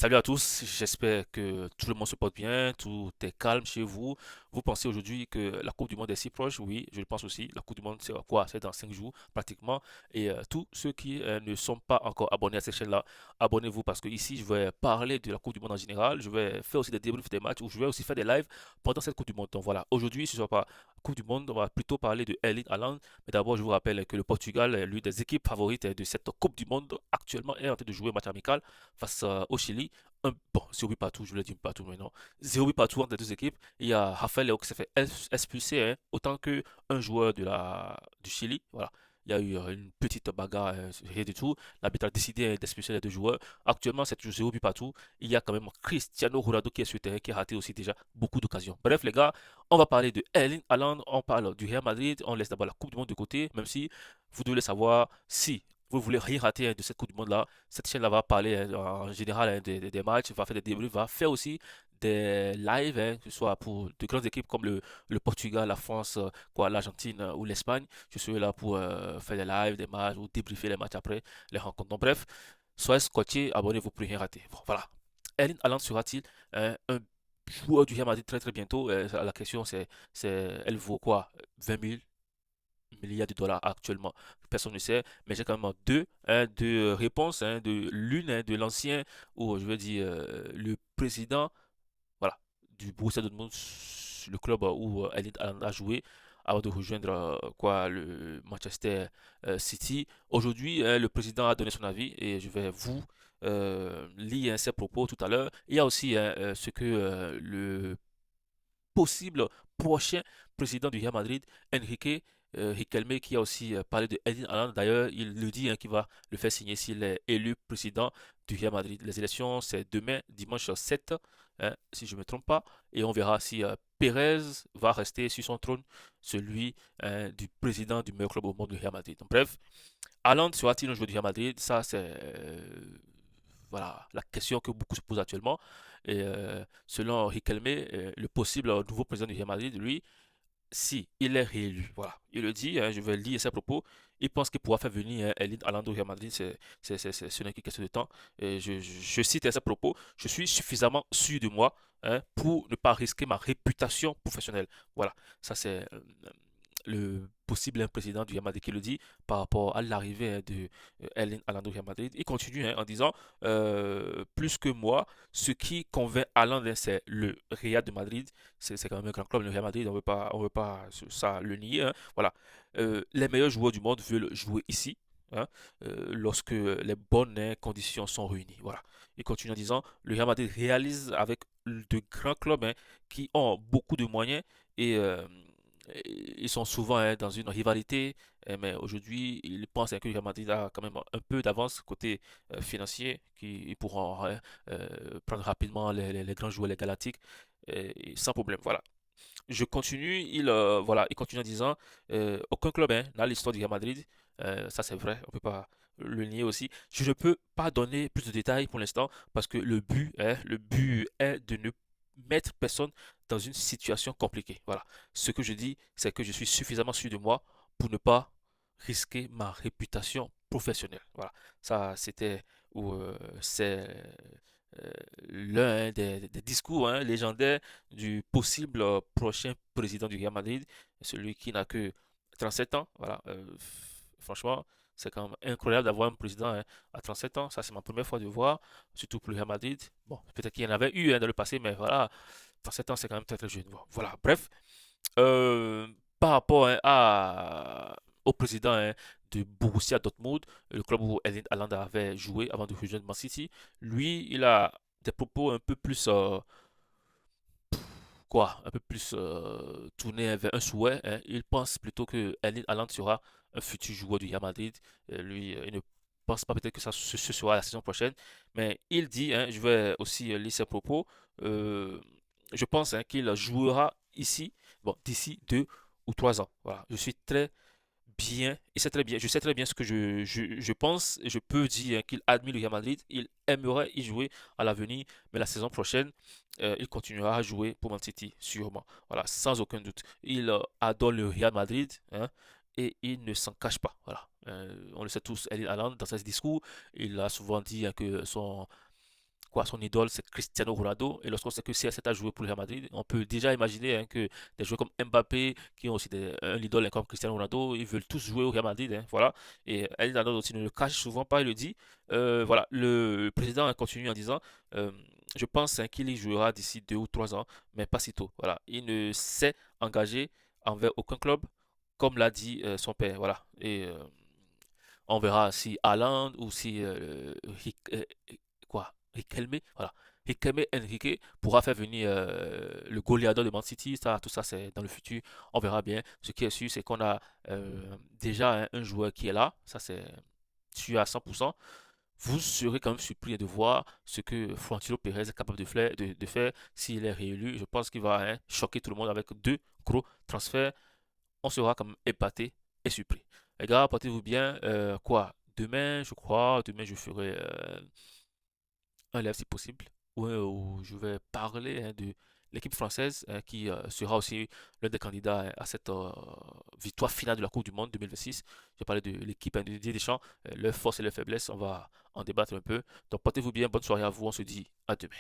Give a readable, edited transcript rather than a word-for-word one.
Salut à tous, j'espère que tout le monde se porte bien, tout est calme chez vous. Vous pensez aujourd'hui que la Coupe du Monde est si proche? Oui, je le pense aussi. La Coupe du Monde, c'est quoi? C'est dans 5 jours pratiquement. Et tous ceux qui ne sont pas encore abonnés à cette chaîne-là, abonnez-vous parce que ici, je vais parler de la Coupe du Monde en général. Je vais faire aussi des débriefs des matchs ou je vais aussi faire des lives pendant cette Coupe du Monde. Donc voilà, aujourd'hui, ce ne sera pas Coupe du Monde, on va plutôt parler de Erling Haaland. Mais d'abord, je vous rappelle que le Portugal est l'une des équipes favorites de cette Coupe du Monde. Actuellement, est en train de jouer un match amical face au Chili. Bon, 0 but partout, je voulais dire partout, mais non. 0 but partout entre les deux équipes. Il y a Rafael Leao qui s'est fait expulser, hein, autant que un joueur du Chili. Voilà. Il y a eu une petite bagarre, rien du tout. L'arbitre a décidé d'expulser les deux joueurs. Actuellement, c'est toujours 0 but partout. Il y a quand même Cristiano Ronaldo qui est sur le terrain, qui a raté aussi déjà beaucoup d'occasions. Bref, les gars, on va parler de Erling Haaland, on parle du Real Madrid, on laisse d'abord la Coupe du Monde de côté, même si vous devez le savoir, si vous voulez rien rater de cette Coupe du Monde-là, cette chaîne-là va parler en général des matchs, va faire des débriefs, va faire aussi des lives, que ce soit pour de grandes équipes comme le Portugal, la France, l'Argentine ou l'Espagne. Je serai là pour faire des lives, des matchs ou débriefer les matchs après les rencontres. Donc bref, soyez scotchés, abonnez-vous pour rien rater. Bon, voilà. Erling Haaland sera-t-il un joueur du Real Madrid très très bientôt? La question elle vaut quoi? 20 milliards de dollars actuellement. Personne ne sait, mais j'ai quand même deux réponses, de l'une, de l'ancien, ou je veux dire le président, voilà, du Borussia Dortmund, le club où Erling Haaland a joué avant de rejoindre le Manchester City. Aujourd'hui, le président a donné son avis et je vais vous lire ses propos tout à l'heure. Il y a aussi ce que le possible prochain président du Real Madrid, Enrique Riquelme, qui a aussi parlé de Erling Haaland. D'ailleurs, il le dit qu'il va le faire signer s'il est élu président du Real Madrid. Les élections, c'est demain, dimanche 7, si je ne me trompe pas, et on verra si Pérez va rester sur son trône, celui du président du meilleur club au monde, du Real Madrid. Donc, bref, Haaland sera-t-il un joueur du Real Madrid? Ça, c'est voilà, la question que beaucoup se posent actuellement. Et selon Riquelme, le possible nouveau président du Real Madrid, lui, si il est réélu, voilà, il le dit, je vais lire ses propos, il pense qu'il pourra faire venir Erling Haaland au Real Madrid, ce n'est qu'une question de temps. Et je cite ses propos, je suis suffisamment sûr de moi pour ne pas risquer ma réputation professionnelle. Voilà, ça c'est le possible président du Real Madrid qui le dit par rapport à l'arrivée de Erling Haaland au Real Madrid. Il continue en disant plus que moi, ce qui convainc Haaland, c'est le Real de Madrid. C'est quand même un grand club, le Real Madrid. On veut pas ça le nier, hein. Voilà. Les meilleurs joueurs du monde veulent jouer ici, hein, lorsque les bonnes conditions sont réunies. Voilà. Il continue en disant le Real Madrid réalise avec de grands clubs, qui ont beaucoup de moyens et ils sont souvent dans une rivalité, mais aujourd'hui, ils pensent que le Real Madrid a quand même un peu d'avance côté financier, qu'ils pourront prendre rapidement les grands joueurs, les Galactiques, et sans problème. Voilà. Je continue, il continue en disant aucun club n'a l'histoire du Real Madrid. Ça, c'est vrai, on ne peut pas le nier aussi. Je ne peux pas donner plus de détails pour l'instant parce que le but est de ne mettre personne dans une situation compliquée. Voilà. Ce que je dis, c'est que je suis suffisamment sûr de moi pour ne pas risquer ma réputation professionnelle. Voilà. Ça, c'était ou c'est euh, l'un des discours légendaires du possible prochain président du Real Madrid, celui qui n'a que 37 ans. Voilà. Franchement, c'est quand même incroyable d'avoir un président à 37 ans. Ça, c'est ma première fois de voir, surtout pour le Real Madrid. Bon, peut-être qu'il y en avait eu dans le passé, mais voilà, 37 ans, c'est quand même très très jeune. Bon, voilà, bref. Euh, Par rapport au président de Borussia Dortmund, le club où Erling Haaland avait joué avant de rejoindre Man City, lui, il a des propos un peu plus un peu plus tourné vers un souhait, hein. Il pense plutôt que Erling Haaland sera un futur joueur du Real Madrid. Lui, il ne pense pas peut-être que ce sera la saison prochaine, mais il dit, je vais aussi lire ses propos, euh, je pense qu'il jouera ici, bon, d'ici 2 ou 3 ans. Voilà, je suis très bien, il sait très bien, je sais très bien ce que je pense, et je peux dire qu'il admire le Real Madrid, il aimerait y jouer à l'avenir, mais la saison prochaine, il continuera à jouer pour Man City, sûrement, voilà, sans aucun doute. Il adore le Real Madrid, hein, et il ne s'en cache pas, voilà. On le sait tous, Erling Haaland, dans ses discours, il a souvent dit que quoi, son idole, c'est Cristiano Ronaldo. Et lorsqu'on sait que CR7 a joué pour le Real Madrid, on peut déjà imaginer hein, que des joueurs comme Mbappé, qui ont aussi un idole hein, comme Cristiano Ronaldo, ils veulent tous jouer au Real Madrid. Hein, voilà. Et El Nano aussi ne le cache souvent pas, il le dit. Voilà, le président hein, continue en disant euh, je pense hein, qu'il y jouera d'ici 2 ou 3 ans, mais pas si tôt. Voilà. Il ne s'est engagé envers aucun club, comme l'a dit son père. Voilà. Et on verra si Haaland ou si quoi, Riquelme, voilà. Riquelme Enrique pourra faire venir le goleador de Man City. Ça, tout ça, c'est dans le futur. On verra bien. Ce qui est sûr, c'est qu'on a déjà un joueur qui est là. Ça, c'est sûr à 100%. Vous serez quand même surpris de voir ce que Florentino Pérez est capable de faire s'il est réélu. Je pense qu'il va hein, choquer tout le monde avec 2 gros transferts. On sera quand même épaté et surpris. Les gars, portez-vous bien. Quoi? Demain, je crois, demain je ferai un live si possible, où je vais parler hein, de l'équipe française hein, qui sera aussi l'un des candidats hein, à cette victoire finale de la Coupe du Monde 2026. Je vais parler de l'équipe hein, de Didier Deschamps, leurs forces et leurs faiblesses. On va en débattre un peu. Donc portez-vous bien, bonne soirée à vous. On se dit à demain.